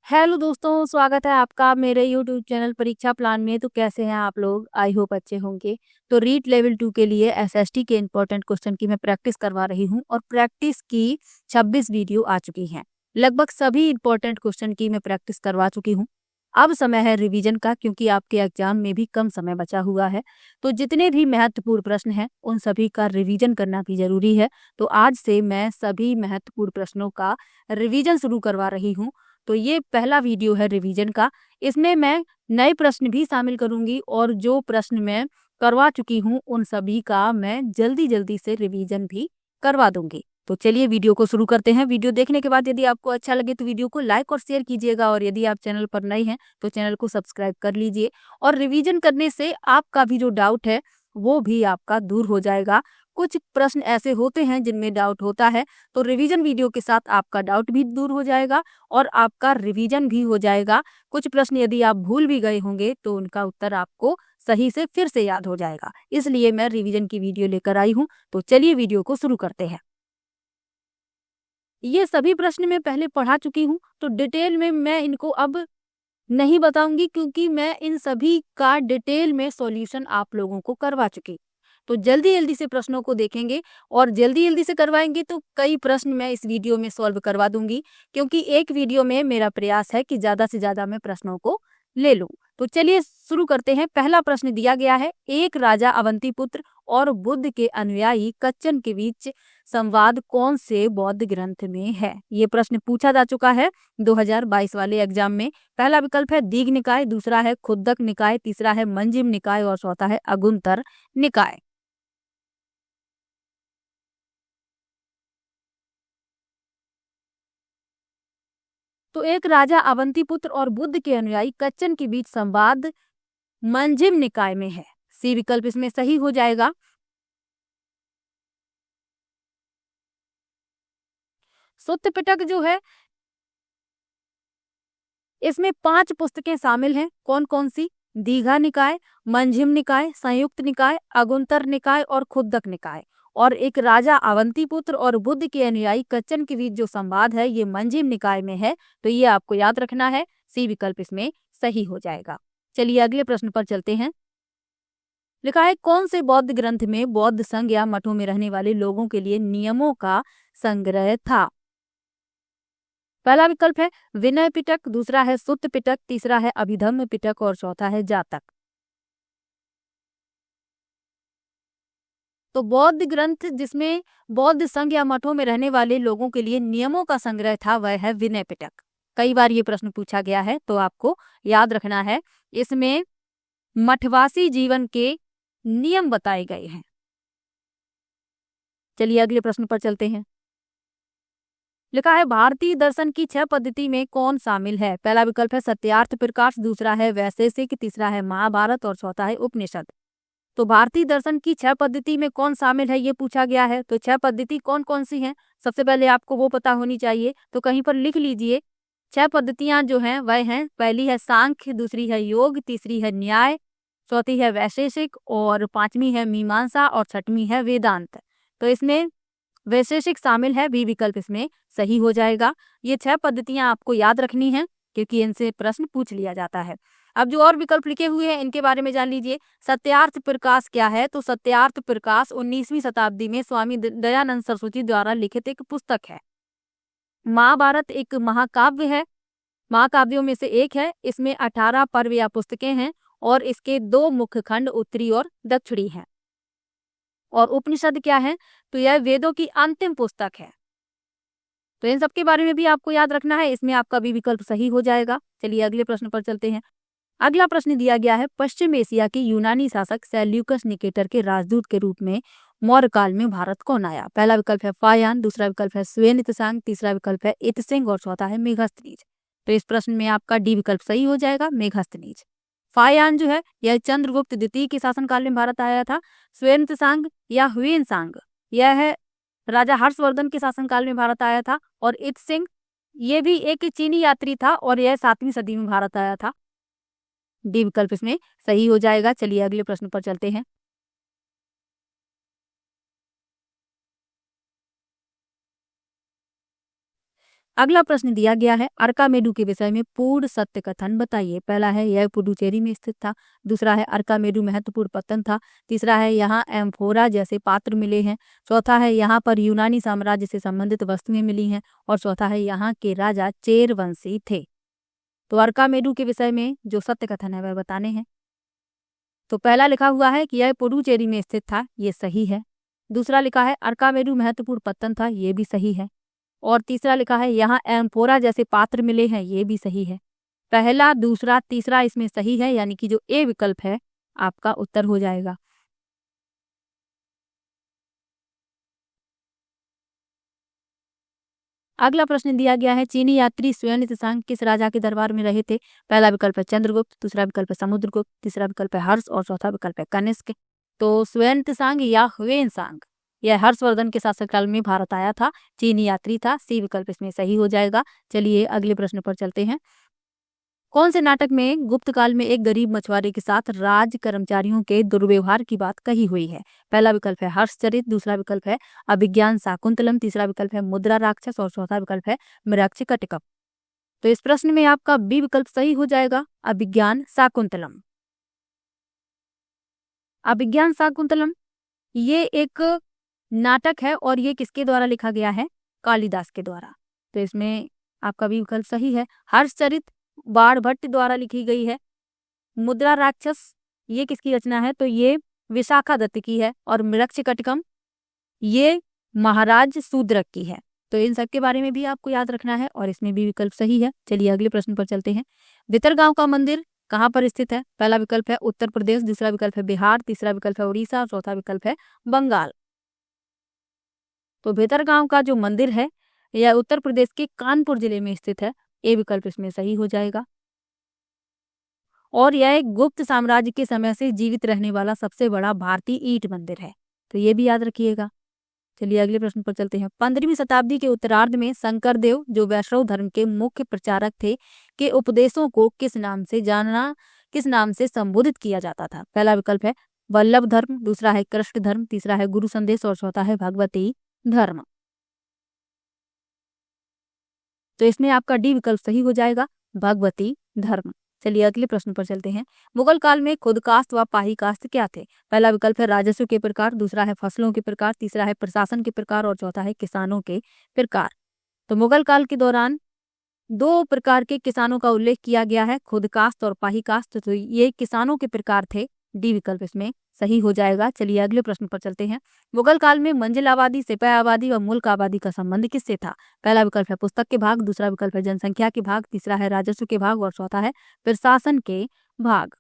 Hello दोस्तों, स्वागत है आपका मेरे यूट्यूब चैनल परीक्षा प्लान में। तो कैसे हैं आप लोग? आई होप अच्छे होंगे। तो रीट लेवल 2 के लिए एसएसटी के इंपॉर्टेंट क्वेश्चन की मैं प्रैक्टिस करवा रही हूं और प्रैक्टिस की 26 वीडियो आ चुकी हैं। लगभग सभी इंपॉर्टेंट क्वेश्चन की मैं प्रैक्टिस करवा चुकी हूं। अब समय है रिवीजन का, क्योंकि आपके एग्जाम में भी कम समय बचा हुआ है। तो जितने भी महत्वपूर्ण प्रश्न हैं उन सभी का रिवीजन करना भी जरूरी है। तो आज से मैं सभी महत्वपूर्ण प्रश्नों का रिवीजन शुरू करवा रही हूँ। तो ये पहला वीडियो है रिवीजन का। इसमें मैं नए प्रश्न भी शामिल करूंगी और जो प्रश्न मैं करवा चुकी हूँ उन सभी का मैं जल्दी जल्दी से रिवीजन भी करवा दूंगी। तो चलिए वीडियो को शुरू करते हैं। वीडियो देखने के बाद यदि आपको अच्छा लगे तो वीडियो को लाइक और शेयर कीजिएगा, और यदि आप चैनल पर नए हैं तो चैनल को सब्सक्राइब कर लीजिए। और रिवीजन करने से आपका भी जो डाउट है वो भी आपका दूर हो जाएगा। कुछ प्रश्न ऐसे होते हैं जिनमें डाउट होता है, तो रिवीजन वीडियो के साथ आपका डाउट भी दूर हो जाएगा और आपका रिवीजन भी हो जाएगा। कुछ प्रश्न यदि आप भूल भी गए होंगे तो उनका उत्तर आपको सही से फिर से याद हो जाएगा। इसलिए मैं रिवीजन की वीडियो लेकर आई हूँ। तो चलिए वीडियो को शुरू करते हैं। ये सभी प्रश्न मैं पहले पढ़ा चुकी हूँ, तो डिटेल में मैं इनको अब नहीं बताऊंगी, क्योंकि मैं इन सभी का डिटेल में सॉल्यूशन आप लोगों को करवा चुकी। तो जल्दी जल्दी से प्रश्नों को देखेंगे और जल्दी जल्दी से करवाएंगे तो कई प्रश्न मैं इस वीडियो में सॉल्व करवा दूंगी, क्योंकि एक वीडियो में मेरा प्रयास है कि ज्यादा से ज्यादा मैं प्रश्नों को ले लूं। तो चलिए शुरू करते हैं। पहला प्रश्न दिया गया है, एक राजा अवंतीपुत्र और बुद्ध के अनुयायी कच्चन के बीच संवाद कौन से बौद्ध ग्रंथ में है? ये प्रश्न पूछा जा चुका है 2022 वाले एग्जाम में। पहला विकल्प है दीघ निकाय, दूसरा है खुद्दक निकाय, तीसरा है मंजिम निकाय और चौथा है अगुंतर निकाय। तो एक राजा अवंतीपुत्र और बुद्ध के अनुयायी कच्चन के बीच संवाद मंजिम निकाय में है। सी विकल्प इसमें सही हो जाएगा। सुत्त पिटक जो है, इसमें 5 पुस्तकें शामिल हैं। कौन कौन सी? दीघा निकाय, मंजिम निकाय, संयुक्त निकाय, अगुंतर निकाय और खुद्दक निकाय। और एक राजा अवंतीपुत्र और बुद्ध के अनुयायी कच्चन के बीच जो संवाद है ये मंजिम निकाय में है। तो ये आपको याद रखना है। सी विकल्प इसमें सही हो जाएगा। चलिए अगले प्रश्न पर चलते हैं। लिखा है, कौन से बौद्ध ग्रंथ में बौद्ध संघ या मठों में रहने वाले लोगों के लिए नियमों का संग्रह था? पहला विकल्प है विनय पिटक, दूसरा है सुत्त पिटक, तीसरा है अभिधम्म पिटक और चौथा है जातक। तो बौद्ध ग्रंथ जिसमें बौद्ध संघ या मठों में रहने वाले लोगों के लिए नियमों का संग्रह था वह है विनय पिटक। कई बार ये प्रश्न पूछा गया है, तो आपको याद रखना है। इसमें मठवासी जीवन के नियम बताए गए हैं। चलिए अगले प्रश्न पर चलते हैं। लिखा है, भारतीय दर्शन की 6 पद्धति में कौन शामिल है? पहला विकल्प है सत्यार्थ प्रकाश, दूसरा है वैशेषिक, तीसरा है महाभारत और चौथा है उपनिषद। तो भारतीय दर्शन की 6 पद्धति में कौन शामिल है ये पूछा गया है। तो 6 पद्धति कौन कौन सी हैं? सबसे पहले आपको वो पता होनी चाहिए, तो कहीं पर लिख लीजिए। 6 पद्धतियां जो हैं वह हैं, पहली है सांख्य, दूसरी है योग, तीसरी है न्याय, चौथी है वैशेषिक और पांचवी है मीमांसा और छठवीं है वेदांत। तो इसमें वैशेषिक शामिल है। बी विकल्प इसमें सही हो जाएगा। ये 6 पद्धतियां आपको याद रखनी है, क्योंकि इनसे प्रश्न पूछ लिया जाता है। अब जो और विकल्प लिखे हुए हैं इनके बारे में जान लीजिए। सत्यार्थ प्रकाश क्या है? तो सत्यार्थ प्रकाश 19वीं शताब्दी में स्वामी दयानंद सरस्वती द्वारा लिखित एक पुस्तक है। महाभारत एक महाकाव्य है, महाकाव्यों में से एक है। इसमें 18 पर्व या पुस्तकें हैं और इसके 2 मुख्य खंड उत्तरी और दक्षिणी हैं। और उपनिषद क्या है? तो यह वेदों की अंतिम पुस्तक है। तो इन सब के बारे में भी आपको याद रखना है। इसमें आपका भी विकल्प सही हो जाएगा। चलिए अगले प्रश्न पर चलते हैं। अगला प्रश्न दिया गया है, पश्चिम एशिया के यूनानी शासक सेल्यूकस निकेटर के राजदूत के रूप में मौर्य काल में भारत कौन आया? पहला विकल्प है फायान, दूसरा विकल्प है स्वेन इत्सांग, तीसरा विकल्प है इत्सिंग और चौथा है मेघस्तनीज। तो इस प्रश्न में आपका डी विकल्प सही हो जाएगा, मेघस्तनीज। फायान जो है यह चंद्रगुप्त द्वितीय के शासनकाल में भारत आया था। स्वेन इत्सांग या ह्वेनसांग यह है राजा हर्षवर्धन के शासनकाल में भारत आया था। और इत्सिंग ये भी एक चीनी यात्री था और यह 7वीं सदी में भारत आया था। डी विकल्प इसमें सही हो जाएगा। चलिए अगले प्रश्न पर चलते हैं। अगला प्रश्न दिया गया है अर्कामेडू के विषय में पूर्ण सत्य कथन बताइए। पहला है यह पुडुचेरी में स्थित था। दूसरा है अर्कामेडू महत्वपूर्ण पत्तन था। तीसरा है यहाँ एम्फोरा जैसे पात्र मिले हैं। चौथा है यहाँ पर यूनानी साम्राज्य से संबंधित वस्तुएं मिली हैं। और चौथा है यहाँ के राजा चेरवंशी थे। तो अर्कामेडू के विषय में जो सत्य कथन है वह बताने हैं। तो पहला लिखा हुआ है कि यह पुडुचेरी में स्थित था, ये सही है। दूसरा लिखा है अर्कामेडू महत्वपूर्ण पत्तन था, ये भी सही है। और तीसरा लिखा है यहाँ एम्फोरा जैसे पात्र मिले हैं, ये भी सही है। पहला, दूसरा, तीसरा इसमें सही है, यानी कि जो ए विकल्प है आपका उत्तर हो जाएगा। अगला प्रश्न दिया गया है चीनी यात्री स्वयं त्सांग किस राजा के दरबार में रहे थे। पहला विकल्प है चंद्रगुप्त, दूसरा विकल्प है समुद्रगुप्त, तीसरा विकल्प है हर्ष और चौथा विकल्प है कनिष्क। तो स्वयं त्सांग या ह्वेनसांग यह हर्षवर्धन के शासनकाल में भारत आया था, चीनी यात्री था। सी विकल्प इसमें सही हो जाएगा। चलिए अगले प्रश्न पर चलते हैं। कौन से नाटक में गुप्त काल में एक गरीब मछुआरे के साथ राज कर्मचारियों के दुर्व्यवहार की बात कही हुई है। पहला विकल्प है हर्षचरित, दूसरा विकल्प है अभिज्ञान शाकुंतलम, तीसरा विकल्प है मुद्रा राक्षस और चौथा विकल्प है मृक्षकटिकम। तो इस प्रश्न में आपका बी विकल्प सही हो जाएगा, अभिज्ञान शाकुंतलम। अभिज्ञान शाकुंतलम ये एक नाटक है और ये किसके द्वारा लिखा गया है, कालिदास के द्वारा। तो इसमें आपका भी विकल्प सही है। हर्षचरित बाणभट्ट द्वारा लिखी गई है। मुद्रा राक्षस ये किसकी रचना है, तो ये विशाखा दत्त की है। और मृक्षकटिकम ये महाराज शूद्रक की है। तो इन सब के बारे में भी आपको याद रखना है और इसमें भी विकल्प सही है। चलिए अगले प्रश्न पर चलते हैं। भितरगांव का मंदिर कहाँ पर स्थित है। पहला विकल्प है उत्तर प्रदेश, दूसरा विकल्प है बिहार, तीसरा विकल्प है उड़ीसा और चौथा विकल्प है बंगाल। तो भितरगांव का जो मंदिर है यह उत्तर प्रदेश के कानपुर जिले में स्थित है। ए विकल्प इसमें सही हो जाएगा। और यह एक गुप्त साम्राज्य के समय से जीवित रहने वाला सबसे बड़ा भारतीय ईंट मंदिर है। तो ये भी याद रखिएगा। चलिए अगले प्रश्न पर चलते हैं। 15वीं शताब्दी के उत्तरार्ध में शंकरदेव जो वैष्णव धर्म के मुख्य प्रचारक थे के उपदेशों को किस नाम से संबोधित किया जाता था। पहला विकल्प है वल्लभ धर्म, दूसरा है कृष्ण धर्म, तीसरा है गुरु संदेश और चौथा है भगवती धर्म। तो इसमें आपका डी विकल्प सही हो जाएगा, भगवती धर्म। चलिए अगले प्रश्न पर चलते हैं। मुगल काल में खुदकास्ट व पाही कास्ट क्या थे। पहला विकल्प है राजस्व के प्रकार, दूसरा है फसलों के प्रकार, तीसरा है प्रशासन के प्रकार और चौथा है किसानों के प्रकार। तो मुगल काल के दौरान दो प्रकार के किसानों का उल्लेख किया गया है, खुदकास्ट और पाही कास्ट। तो ये किसानों के प्रकार थे। डी विकल्प इसमें सही हो जाएगा। चलिए अगले प्रश्न पर चलते हैं। मुगल काल में मंजिल आबादी, सिपाही आबादी व मुल्क आबादी का संबंध किससे था। पहला विकल्प है पुस्तक के भाग, दूसरा विकल्प है जनसंख्या के भाग, तीसरा है राजस्व के भाग और चौथा है प्रशासन के भाग।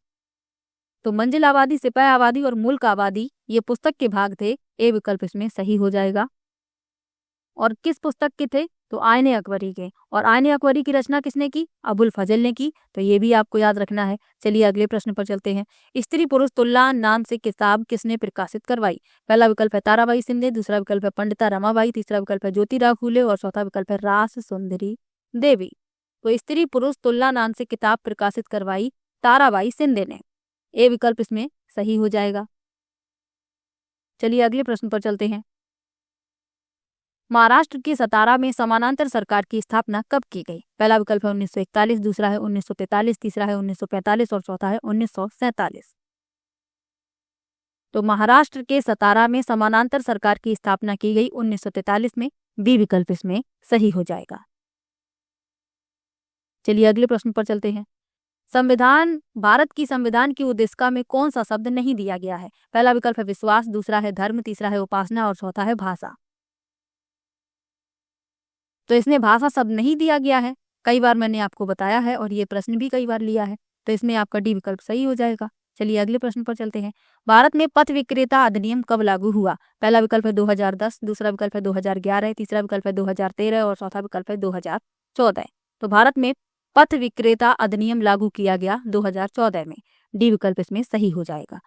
तो मंजिल आबादी, सिपाही आबादी और मुल्क आबादी ये पुस्तक के भाग थे। ए विकल्प इसमें सही हो जाएगा। और किस पुस्तक के थे, तो आईने अकबरी के। और आईने अकबरी की रचना किसने की, अबुल फजल ने की। तो ये भी आपको याद रखना है। चलिए अगले प्रश्न पर चलते हैं। स्त्री पुरुष तुलना नाम से किताब किसने प्रकाशित करवाई। पहला विकल्प है ताराबाई शिंदे, दूसरा विकल्प है पंडिता रमाबाई, तीसरा विकल्प है ज्योतिराव फूले और चौथा विकल्प है रास सुंदरी देवी। तो स्त्री पुरुष तुलना नाम से किताब प्रकाशित करवाई ताराबाई शिंदे ने। ए विकल्प इसमें सही हो जाएगा। चलिए अगले प्रश्न पर चलते हैं। महाराष्ट्र के सतारा में समानांतर सरकार की स्थापना कब की गई। पहला विकल्प है 1941, दूसरा है 1943, तीसरा है 1945 और चौथा है 1947। तो महाराष्ट्र के सतारा में समानांतर सरकार की स्थापना की गई 1943 में। बी विकल्प इसमें सही हो जाएगा। चलिए अगले प्रश्न पर चलते हैं। भारत की संविधान की उद्देशिका में कौन सा शब्द नहीं दिया गया है। पहला विकल्प है विश्वास, दूसरा है धर्म, तीसरा है उपासना और चौथा है भाषा। तो इसमें भाषा शब्द नहीं दिया गया है, कई बार मैंने आपको बताया है और ये प्रश्न भी कई बार लिया है। तो इसमें आपका डी विकल्प सही हो जाएगा। चलिए अगले प्रश्न पर चलते हैं। भारत में पथ विक्रेता अधिनियम कब लागू हुआ। पहला विकल्प है 2010, दूसरा विकल्प है 2011, तीसरा विकल्प है 2013 और चौथा विकल्प है 2014। तो भारत में पथ विक्रेता अधिनियम लागू किया गया 2014 में। डी विकल्प इसमें सही हो जाएगा।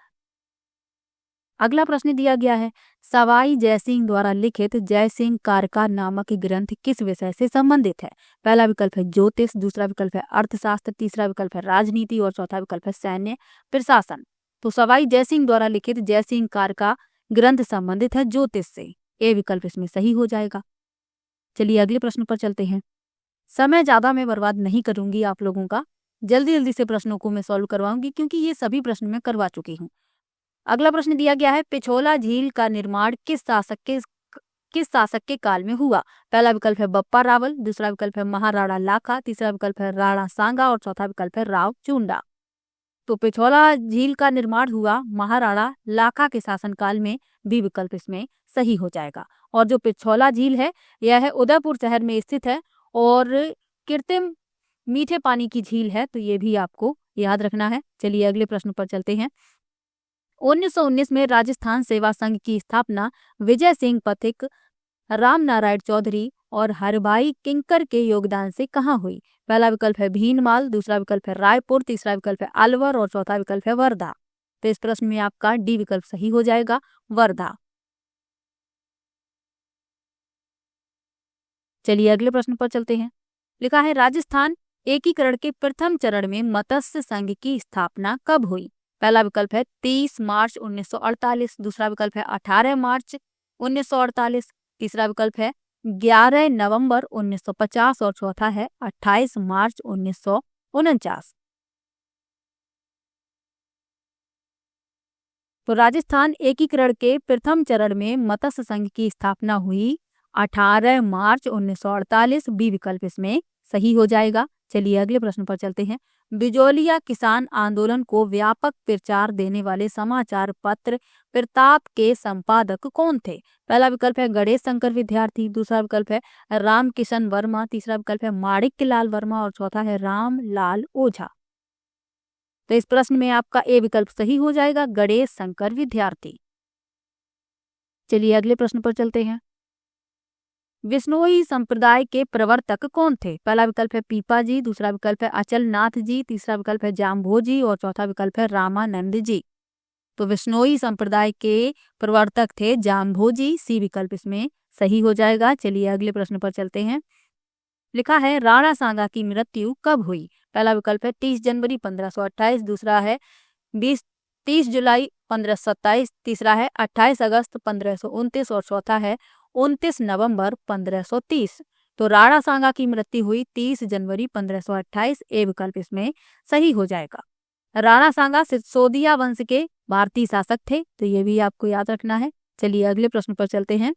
अगला प्रश्न दिया गया है सवाई जयसिंह द्वारा लिखित जयसिंह कारका नामक ग्रंथ किस विषय से संबंधित है। पहला विकल्प है ज्योतिष, दूसरा विकल्प है अर्थशास्त्र, तीसरा विकल्प है राजनीति और चौथा विकल्प है सैन्य प्रशासन। तो सवाई जयसिंह द्वारा लिखित जयसिंह कारका ग्रंथ संबंधित है ज्योतिष से। ए विकल्प इसमें सही हो जाएगा। चलिए अगले प्रश्न पर चलते हैं। समय ज़्यादा मैं बर्बाद नहीं करूंगी आप लोगों का, जल्दी जल्दी से प्रश्नों को मैं सॉल्व करवाऊंगी क्योंकि ये सभी प्रश्न मैं करवा चुकी हूँ। अगला प्रश्न दिया गया है, पिछोला झील का निर्माण किस शासक के काल में हुआ? पहला विकल्प है बप्पा रावल, दूसरा विकल्प है महाराणा लाखा, तीसरा विकल्प है राणा सांगा और चौथा विकल्प है राव चुंडा। तो पिछोला झील का निर्माण हुआ महाराणा लाखा के शासनकाल में, बी विकल्प इसमें सही हो जाएगा। और जो पिछोला झील है यह है उदयपुर शहर में स्थित है और कृत्रिम मीठे पानी की झील है, तो ये भी आपको याद रखना है। चलिए अगले प्रश्न पर चलते हैं। 1919 में राजस्थान सेवा संघ की स्थापना विजय सिंह पथिक, राम नारायण चौधरी और हरभाई किंकर के योगदान से कहाँ हुई? पहला विकल्प है भीनमाल, दूसरा विकल्प है रायपुर, तीसरा विकल्प है अलवर और चौथा विकल्प है वर्धा। तो इस प्रश्न में आपका डी विकल्प सही हो जाएगा, वर्धा। चलिए अगले प्रश्न पर चलते हैं। लिखा है, राजस्थान एकीकरण के प्रथम चरण में मत्स्य संघ की स्थापना कब हुई? पहला विकल्प है 30 मार्च 1948, दूसरा विकल्प है 18 मार्च 1948, तीसरा विकल्प है 11 नवंबर 1950 और चौथा है 28 मार्च 1949। तो राजस्थान एकीकरण के प्रथम चरण में मत्स्य संघ की स्थापना हुई 18 मार्च 1948, बी विकल्प इसमें सही हो जाएगा। चलिए अगले प्रश्न पर चलते हैं। बिजौलिया किसान आंदोलन को व्यापक प्रचार देने वाले समाचार पत्र प्रताप के संपादक कौन थे? पहला विकल्प है गणेश शंकर विद्यार्थी, दूसरा विकल्प है राम किशन वर्मा, तीसरा विकल्प है माणिक्य लाल वर्मा और चौथा है राम लाल ओझा। तो इस प्रश्न में आपका ए विकल्प सही हो जाएगा, गणेश शंकर विद्यार्थी। चलिए अगले प्रश्न पर चलते हैं। विश्नोई संप्रदाय के प्रवर्तक कौन थे? पहला विकल्प है पीपा जी, दूसरा विकल्प है अचल नाथ जी, तीसरा विकल्प है जाम्भो जी और चौथा विकल्प है रामानंद जी। तो विश्नोई संप्रदाय के प्रवर्तक थे जाम्भो जी, सी विकल्प इसमें सही हो जाएगा। चलिए अगले प्रश्न पर चलते हैं। लिखा है, राणा सांगा की मृत्यु कब हुई? पहला विकल्प है 30 जनवरी 1528, दूसरा है 30 जुलाई 1527, तीसरा है 28 अगस्त 1529 और चौथा है 29 नवंबर 1530। तो राणा सांगा की मृत्यु हुई 30 जनवरी 1528, ए विकल्प इसमें सही हो जाएगा। राणा सांगा सिसोदिया वंश के भारतीय शासक थे, तो ये भी आपको याद रखना है। चलिए अगले प्रश्न पर चलते हैं।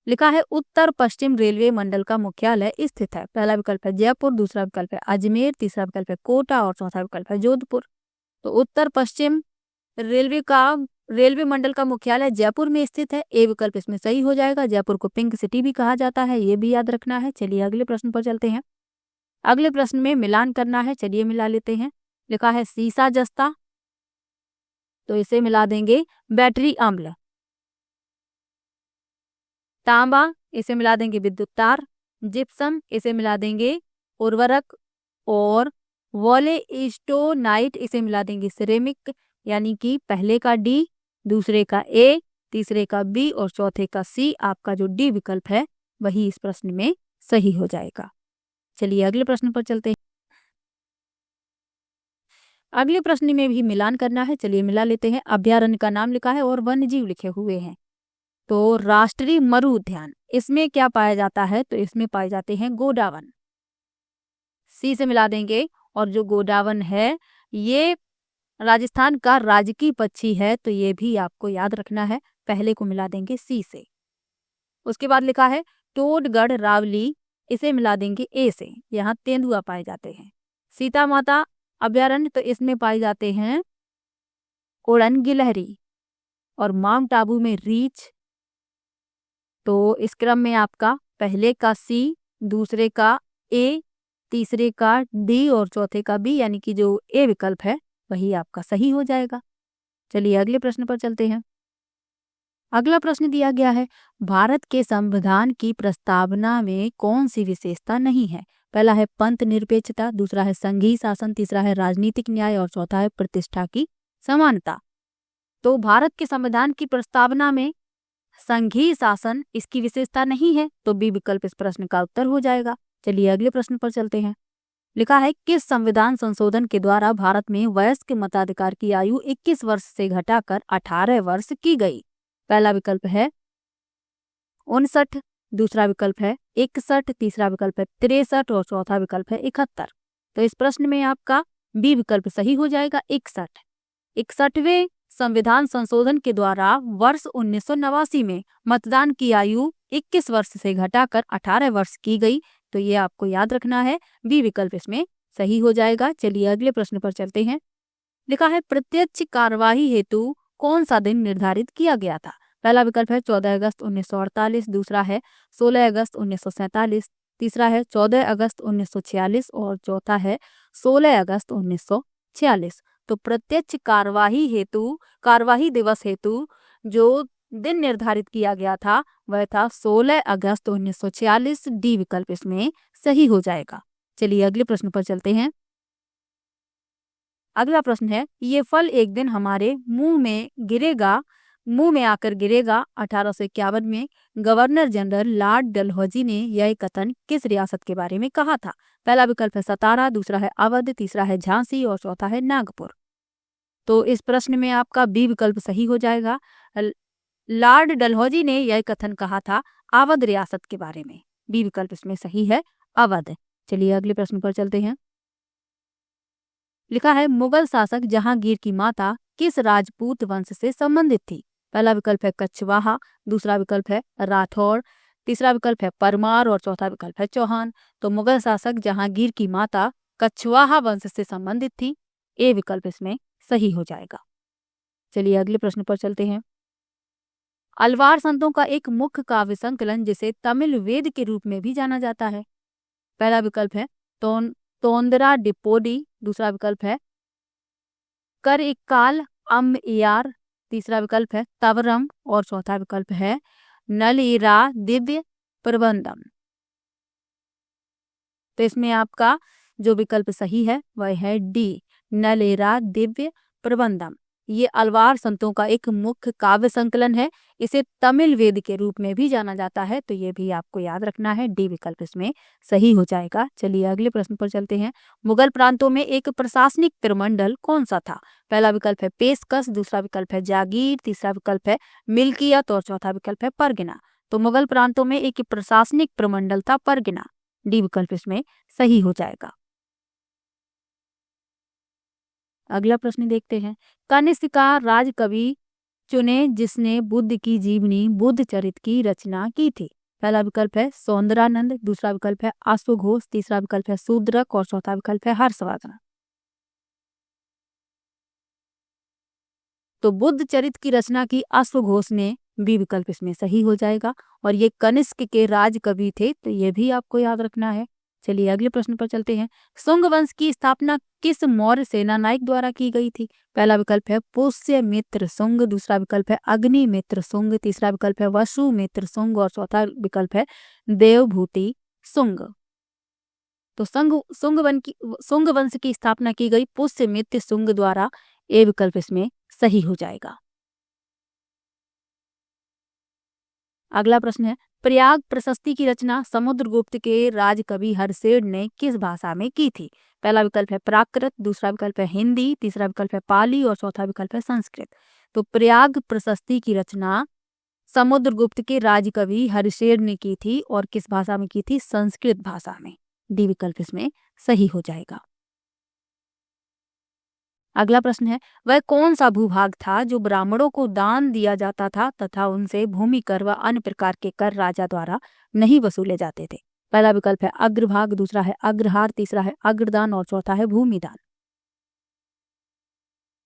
लिखा है, उत्तर पश्चिम रेलवे मंडल का मुख्यालय स्थित है। पहला विकल्प है जयपुर, दूसरा विकल्प है अजमेर, तीसरा विकल्प है कोटा और चौथा विकल्प है जोधपुर। तो उत्तर पश्चिम रेलवे मंडल का मुख्यालय जयपुर में स्थित है, ए विकल्प इसमें सही हो जाएगा। जयपुर को पिंक सिटी भी कहा जाता है, ये भी याद रखना है। चलिए अगले प्रश्न पर चलते हैं। अगले प्रश्न में मिलान करना है, चलिए मिला लेते हैं। लिखा है सीसा जस्ता, तो इसे मिला देंगे बैटरी अम्ल। तांबा, इसे मिला देंगे विद्युत तार। जिप्सम, इसे मिला देंगे उर्वरक। और वोलेइस्टोनाइट, इसे मिला देंगे सिरेमिक। यानी कि पहले का डी, दूसरे का ए, तीसरे का बी और चौथे का सी। आपका जो डी विकल्प है वही इस प्रश्न में सही हो जाएगा। चलिए अगले प्रश्न पर चलते हैं। अगले प्रश्न में भी मिलान करना है, चलिए मिला लेते हैं। अभ्यारण्य का नाम लिखा है और वन्य जीव लिखे हुए हैं। तो राष्ट्रीय मरु उद्यान, इसमें क्या पाया जाता है? तो इसमें पाए जाते हैं गोडावन, सी से मिला देंगे। और जो गोडावन है ये राजस्थान का राजकीय पक्षी है, तो ये भी आपको याद रखना है। पहले को मिला देंगे सी से। उसके बाद लिखा है टोडगढ़ रावली, इसे मिला देंगे ए से। यहाँ तेंदुआ पाए जाते हैं। सीता माता अभ्यारण्य, तो इसमें पाए जाते हैं उड़न गिलहरी। और माउंट आबू में रीछ। तो इस क्रम में आपका पहले का सी, दूसरे का ए, तीसरे का डी और चौथे का बी, यानी कि जो ए विकल्प है वही आपका सही हो जाएगा। चलिए अगले प्रश्न पर चलते हैं। अगला प्रश्न दिया गया है, भारत के संविधान की प्रस्तावना में कौन सी विशेषता नहीं है? पहला है पंथ निरपेक्षता, दूसरा है संघीय शासन, तीसरा है राजनीतिक न्याय और चौथा है प्रतिष्ठा की समानता। तो भारत के संविधान की प्रस्तावना में संघीय शासन इसकी विशेषता नहीं है, तो बी विकल्प इस प्रश्न का उत्तर हो जाएगा। चलिए अगले प्रश्न पर चलते हैं। लिखा है, किस संविधान संशोधन के द्वारा भारत में वयस्क मताधिकार की आयु 21 वर्ष से घटाकर 18 वर्ष की गई? पहला विकल्प है 59, दूसरा विकल्प है 61, तीसरा विकल्प है 63 और चौथा विकल्प है 71। तो इस प्रश्न में आपका बी विकल्प सही हो जाएगा 61। 61वें संविधान संशोधन के द्वारा वर्ष 1989 में मतदान की आयु 21 वर्ष से घटाकर 18 वर्ष की गई। तो ये आपको याद रखना है, बी विकल्प इसमें सही हो जाएगा। चलिए अगले प्रश्न पर चलते हैं। लिखा है प्रत्यक्ष कार्यवाही हेतु कौन सा दिन निर्धारित किया गया था। पहला विकल्प है 14 अगस्त 1948, दूसरा है 16 अगस्त 1947, तीसरा है 14 अगस्त 1946 और चौथा है 16 अगस्त 1946। तो प्रत्यक्ष कार्यवाही दिवस हेतु जो दिन निर्धारित किया गया था वह था 16 अगस्त 1946। डी विकल्प इसमें सही हो जाएगा। चलिए अगले प्रश्न पर चलते हैं। अगला प्रश्न है, ये फल एक दिन हमारे मुंह में आकर गिरेगा। 1851 में गवर्नर जनरल लॉर्ड डलहौजी ने यह कथन किस रियासत के बारे में कहा था। पहला विकल्प है सतारा, दूसरा है अवध, तीसरा है झांसी और चौथा है नागपुर। तो इस प्रश्न में आपका बी विकल्प सही हो जाएगा। लॉर्ड डलहौजी ने यह कथन कहा था अवध रियासत के बारे में। बी विकल्प इसमें सही है, अवध। चलिए अगले प्रश्न पर चलते हैं। लिखा है मुगल शासक जहांगीर की माता किस राजपूत वंश से संबंधित थी। पहला विकल्प है कछवाहा, दूसरा विकल्प है राठौड़, तीसरा विकल्प है परमार और चौथा विकल्प है चौहान। तो मुगल शासक जहांगीर की माता कछवाहा वंश से संबंधित थी। ए विकल्प इसमें सही हो जाएगा। चलिए अगले प्रश्न पर चलते हैं। अलवार संतों का एक मुख्य काव्य संकलन जिसे तमिल वेद के रूप में भी जाना जाता है। पहला विकल्प है तोंदरा डिपोडी, दूसरा विकल्प है कर इक्काल अम्मयार, तीसरा विकल्प है तवरम और चौथा विकल्प है नलीरा दिव्य प्रबंधम। तो इसमें आपका जो विकल्प सही है वह है डी, नलेरा दिव्य प्रबंधम। ये अलवार संतों का एक मुख्य काव्य संकलन है। इसे तमिल वेद के रूप में भी जाना जाता है। तो ये भी आपको याद रखना है, डी विकल्प इसमें सही हो जाएगा। चलिए अगले प्रश्न पर चलते हैं। मुगल प्रांतों में एक प्रशासनिक प्रमंडल कौन सा था। पहला विकल्प है पेशकश, दूसरा विकल्प है जागीर, तीसरा विकल्प है मिल्कियत और चौथा विकल्प है परगना। तो मुगल प्रांतों में एक प्रशासनिक प्रमंडल था परगना। डी विकल्प इसमें सही हो जाएगा। अगला प्रश्न देखते हैं। कनिष्क का राजकवि चुने जिसने बुद्ध की जीवनी बुद्ध चरित की रचना की थी। पहला विकल्प है सौंदरानंद, दूसरा विकल्प है अश्वघोष, तीसरा विकल्प है शूद्रक और चौथा विकल्प है हर्षवर्धन। तो बुद्ध चरित की रचना की अश्वघोष ने। बी विकल्प इसमें सही हो जाएगा। और ये कनिष्क के राजकवि थे, तो ये भी आपको याद रखना है। चलिए अगले प्रश्न पर चलते हैं। शुंग वंश की स्थापना किस मौर्य सेनानायक द्वारा की गई थी। पहला विकल्प है पुष्यमित्र शुंग, दूसरा विकल्प है अग्निमित्र शुंग, तीसरा विकल्प है वसुमित्र शुंग और चौथा विकल्प है देवभूति शुंग। तो शुंग वंश की स्थापना की गई पुष्यमित्र शुंग द्वारा। ए विकल्प इसमें सही हो जाएगा। अगला प्रश्न है, प्रयाग प्रशस्ति की रचना समुद्रगुप्त के राजकवि हर्षेड ने किस भाषा में की थी। पहला विकल्प है प्राकृत, दूसरा विकल्प है हिंदी, तीसरा विकल्प है पाली और चौथा विकल्प है संस्कृत। तो प्रयाग प्रशस्ति की रचना समुद्रगुप्त के राजकवि हर्षेड ने की थी और किस भाषा में की थी, संस्कृत भाषा में। डी विकल्प इसमें सही हो जाएगा। अगला प्रश्न है, वह कौन सा भूभाग था जो ब्राह्मणों को दान दिया जाता था तथा उनसे भूमि कर व अन्य प्रकार के कर राजा द्वारा नहीं वसूले जाते थे। पहला विकल्प है अग्रभाग, दूसरा है अग्रहार, तीसरा है अग्रदान और चौथा है भूमिदान।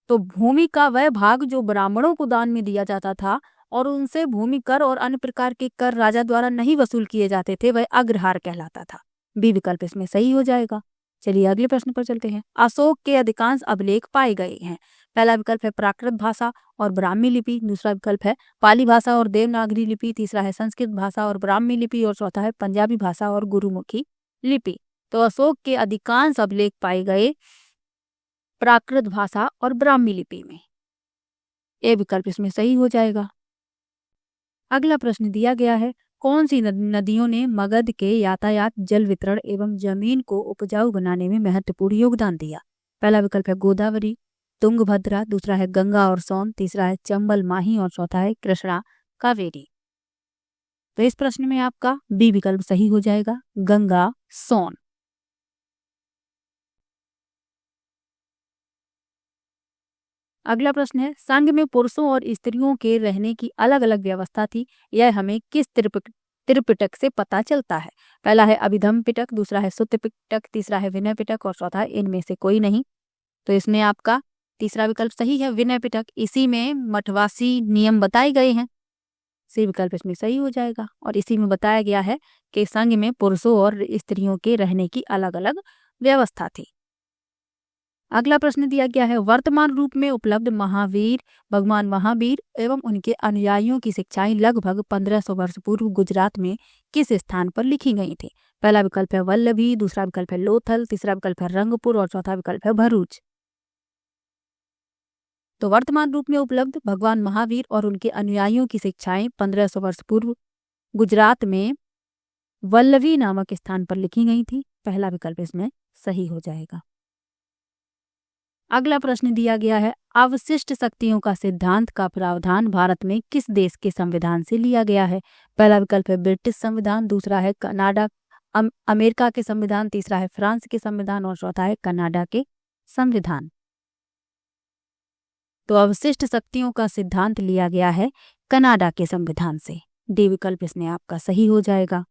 तो भूमि का वह भाग जो ब्राह्मणों को दान में दिया जाता था और उनसे भूमि कर और अन्य प्रकार के कर राजा द्वारा नहीं वसूल किए जाते थे, वह अग्रहार कहलाता था। बी विकल्प इसमें सही हो जाएगा। चलिए अगले प्रश्न पर चलते हैं। अशोक के अधिकांश अभिलेख पाए गए हैं। पहला विकल्प है प्राकृत भाषा और ब्राह्मी लिपि, दूसरा विकल्प है पाली भाषा और देवनागरी लिपि, तीसरा है संस्कृत भाषा और ब्राह्मी लिपि और चौथा है पंजाबी भाषा और गुरुमुखी लिपि। तो अशोक के अधिकांश अभिलेख पाए गए प्राकृत भाषा और ब्राह्मी लिपि में। ए विकल्प इसमें सही हो जाएगा। अगला प्रश्न दिया गया है, कौन सी नदियों ने मगध के यातायात, जल वितरण एवं जमीन को उपजाऊ बनाने में महत्वपूर्ण योगदान दिया। पहला विकल्प है गोदावरी, तुंगभद्रा, दूसरा है गंगा और सोन, तीसरा है चंबल माही और चौथा है कृष्णा कावेरी। तो इस प्रश्न में आपका बी विकल्प सही हो जाएगा, गंगा सोन। अगला प्रश्न है, संघ में पुरुषों और स्त्रियों के रहने की अलग अलग व्यवस्था थी, यह हमें किस त्रिपिटक से पता चलता है? पहला है अभिधम पिटक, दूसरा है सुत्त पिटक, तीसरा है विनय पिटक और चौथा है इनमें से कोई नहीं। तो इसमें आपका तीसरा विकल्प सही है, विनय पिटक। इसी में मठवासी नियम बताए गए हैं, सी विकल्प इसमें सही हो जाएगा। और इसी में बताया गया है कि संघ में पुरुषों और स्त्रियों के रहने की अलग अलग व्यवस्था थी। अगला प्रश्न दिया गया है, वर्तमान रूप में उपलब्ध महावीर, भगवान महावीर एवं उनके अनुयायियों की शिक्षाएं लगभग 1500 वर्ष पूर्व गुजरात में किस स्थान पर लिखी गई थी? पहला विकल्प है वल्लभी, दूसरा विकल्प है लोथल, तीसरा विकल्प है रंगपुर और चौथा विकल्प है भरूच। तो वर्तमान रूप में उपलब्ध भगवान महावीर और उनके अनुयायियों की शिक्षाएं 1500 वर्ष पूर्व गुजरात में वल्लभी नामक स्थान पर लिखी गई थी। पहला विकल्प इसमें सही हो जाएगा। अगला प्रश्न दिया गया है, अवशिष्ट शक्तियों का सिद्धांत का प्रावधान भारत में किस देश के संविधान से लिया गया है? पहला विकल्प है ब्रिटिश संविधान, दूसरा है कनाडा अमेरिका के संविधान, तीसरा है फ्रांस के संविधान और चौथा है कनाडा के संविधान। तो अवशिष्ट शक्तियों का सिद्धांत लिया गया है कनाडा के संविधान से। डी विकल्प इसमें आपका सही हो जाएगा।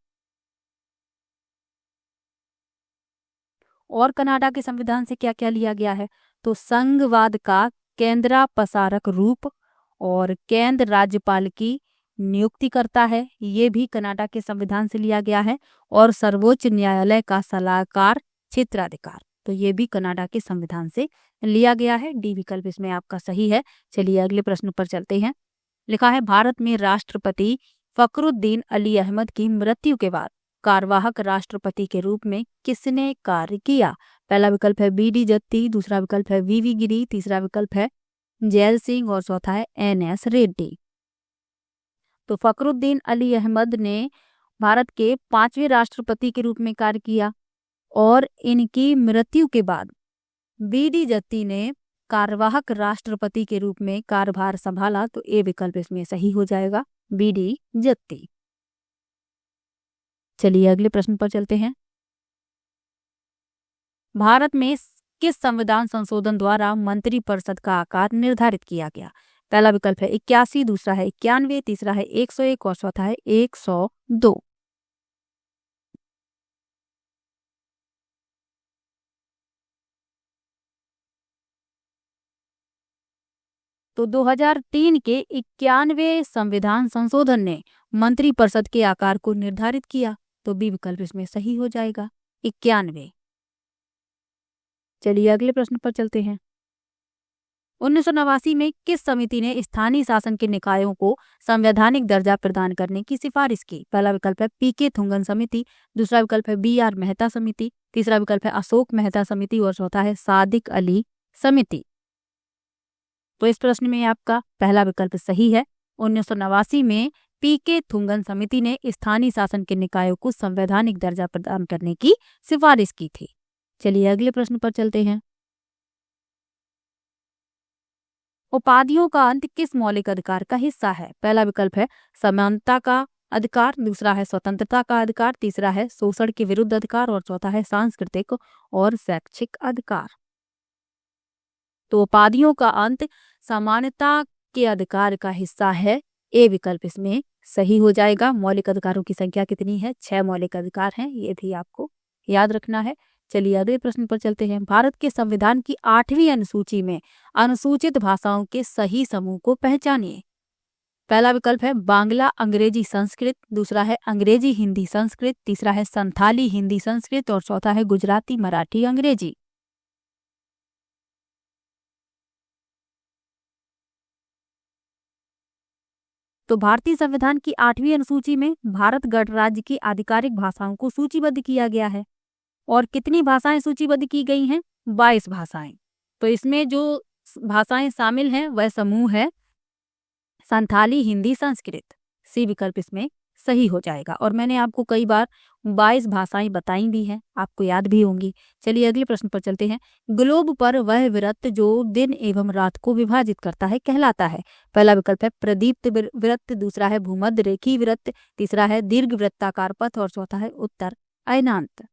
और कनाडा के संविधान से क्या क्या लिया गया है? तो संघवाद का केंद्रापसारक रूप और केंद्र राज्यपाल की नियुक्ति करता है, ये भी कनाडा के संविधान से लिया गया है। और सर्वोच्च न्यायालय का सलाहकार क्षेत्राधिकार, तो ये भी कनाडा के संविधान से लिया गया है। डी विकल्प इसमें आपका सही है। चलिए अगले प्रश्न पर चलते हैं। लिखा है, भारत में राष्ट्रपति फखरुद्दीन अली अहमद की मृत्यु के बाद कार्यवाहक राष्ट्रपति के रूप में किसने कार्य किया? पहला विकल्प है बी.डी. जत्ती, दूसरा विकल्प है वी.वी. गिरी, तीसरा विकल्प है जैल सिंह और चौथा है एन.एस. रेड्डी। तो फखरुद्दीन अली अहमद ने भारत के 5वें राष्ट्रपति के रूप में कार्य किया और इनकी मृत्यु के बाद बी.डी. जत्ती ने कार्यवाहक राष्ट्रपति के रूप में कार्यभार संभाला। तो ए विकल्प इसमें सही हो जाएगा, बी.डी. जत्ती। चलिए अगले प्रश्न पर चलते हैं। भारत में किस संविधान संशोधन द्वारा मंत्रिपरिषद का आकार निर्धारित किया गया? पहला विकल्प है 81, दूसरा है 91, तीसरा है 101 और चौथा है 102। तो 2003 के 91वें संविधान संशोधन ने मंत्रिपरिषद के आकार को निर्धारित किया। तो बी विकल्प इसमें सही हो जाएगा, 91। चलिए अगले प्रश्न पर चलते हैं। 1989 में किस समिति ने स्थानीय शासन के निकायों को संवैधानिक दर्जा प्रदान करने की सिफारिश की? पहला विकल्प है पी.के. थुंगन समिति, दूसरा विकल्प है बी.आर. मेहता समिति, तीसरा विकल्प है अशोक मेहता समिति और चौथा है सादिक अली समिति। तो इस प्रश्न में आपका पहला विकल्प सही है। 1989 में पी.के. थुंगन समिति ने स्थानीय शासन के निकायों को संवैधानिक दर्जा प्रदान करने की सिफारिश की थी। चलिए अगले प्रश्न पर चलते हैं। उपाधियों का अंत किस मौलिक अधिकार का हिस्सा है? पहला विकल्प है समानता का अधिकार, दूसरा है स्वतंत्रता का अधिकार, तीसरा है शोषण के विरुद्ध अधिकार और चौथा है सांस्कृतिक और शैक्षिक अधिकार। तो उपाधियों का अंत समानता के अधिकार का हिस्सा है, ए विकल्प इसमें सही हो जाएगा। मौलिक अधिकारों की संख्या कितनी है? 6 मौलिक अधिकार हैं, ये भी आपको याद रखना है। चलिए अगले प्रश्न पर चलते हैं। भारत के संविधान की 8वीं अनुसूची में अनुसूचित भाषाओं के सही समूह को पहचानिए। पहला विकल्प है बांग्ला अंग्रेजी संस्कृत, दूसरा है अंग्रेजी हिंदी संस्कृत, तीसरा है संथाली हिंदी संस्कृत और चौथा है गुजराती मराठी अंग्रेजी। तो भारतीय संविधान की 8वीं अनुसूची में भारत गणराज्य की आधिकारिक भाषाओं को सूचीबद्ध किया गया है। और कितनी भाषाएं सूचीबद्ध की गई हैं? 22 भाषाएं। तो इसमें जो भाषाएं शामिल हैं वह समूह है संथाली हिंदी संस्कृत। सी विकल्प इसमें सही हो जाएगा। और मैंने आपको कई बार 22 भाषाएं बताई भी हैं, आपको याद भी होंगी। चलिए अगले प्रश्न पर चलते हैं। ग्लोब पर वह वृत्त जो दिन एवं रात को विभाजित करता है कहलाता है। पहला विकल्प है प्रदीप्त वृत्त, दूसरा है भूमध्य रेखी वृत्त, तीसरा है दीर्घ वृत्ताकार पथ और चौथा है उत्तर अयनांत।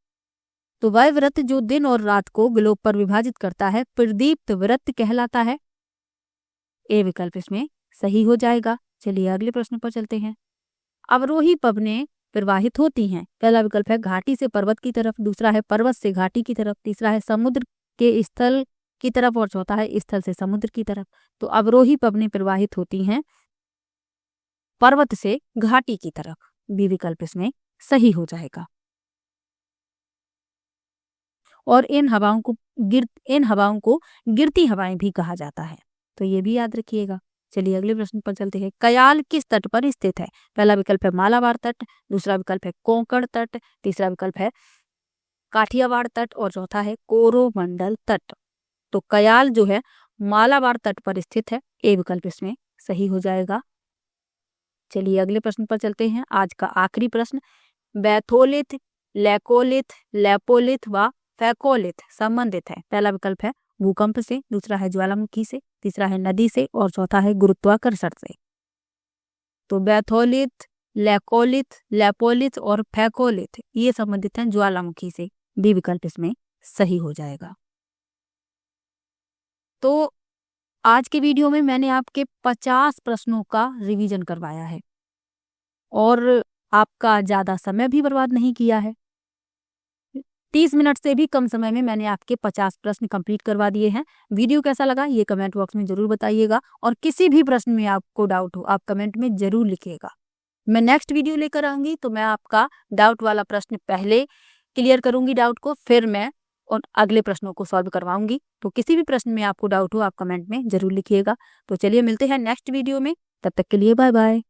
तो वह वृत्त जो दिन और रात को ग्लोब पर विभाजित करता है प्रदीप्त वृत्त कहलाता है। ए विकल्प इसमें सही हो जाएगा। चलिए अगले प्रश्न पर चलते हैं। अवरोही पवनें प्रवाहित होती हैं। पहला विकल्प है घाटी से पर्वत की तरफ, दूसरा है पर्वत से घाटी की तरफ, तीसरा है समुद्र के स्थल की तरफ और चौथा है स्थल से समुद्र की तरफ। तो अवरोही पवनें प्रवाहित होती हैं पर्वत से घाटी की तरफ। बी विकल्प इसमें सही हो जाएगा। और इन हवाओं को गिरती हवाएं भी कहा जाता है, तो ये भी याद रखिएगा। चलिए अगले प्रश्न पर चलते हैं। कयाल किस तट पर स्थित है? पहला विकल्प है मालाबार तट, दूसरा विकल्प है कोंकण तट, तीसरा विकल्प है काठियावाड़ तट और चौथा है कोरोमंडल तट। तो कयाल जो है मालाबार तट पर स्थित है। ए विकल्प इसमें सही हो जाएगा। चलिए अगले प्रश्न पर चलते हैं। आज का आखिरी प्रश्न। बैथोलिथ, लेकोलिथ, लेपोलिथ व फैकोलिथ संबंधित है। पहला विकल्प है भूकंप से, दूसरा है ज्वालामुखी से, तीसरा है नदी से और चौथा है गुरुत्वाकर्षण से। तो बैथोलिथ, लेकोलिथ, लेपोलिथ और फैकोलिथ ये संबंधित हैं ज्वालामुखी से। बी विकल्प इसमें सही हो जाएगा। तो आज के वीडियो में मैंने आपके 50 प्रश्नों का रिवीजन करवाया है और आपका ज्यादा समय भी बर्बाद नहीं किया है। 30 मिनट से भी कम समय में मैंने आपके 50 प्रश्न कंप्लीट करवा दिए हैं। वीडियो कैसा लगा ये कमेंट बॉक्स में जरूर बताइएगा और किसी भी प्रश्न में आपको डाउट हो आप कमेंट में जरूर लिखिएगा। मैं नेक्स्ट वीडियो लेकर आऊंगी तो मैं आपका डाउट वाला प्रश्न पहले क्लियर करूंगी डाउट को, फिर मैं और अगले प्रश्नों को सॉल्व करवाऊंगी। तो किसी भी प्रश्न में आपको डाउट हो आप कमेंट में जरूर लिखिएगा। तो चलिए मिलते हैं नेक्स्ट वीडियो में, तब तक के लिए बाय बाय।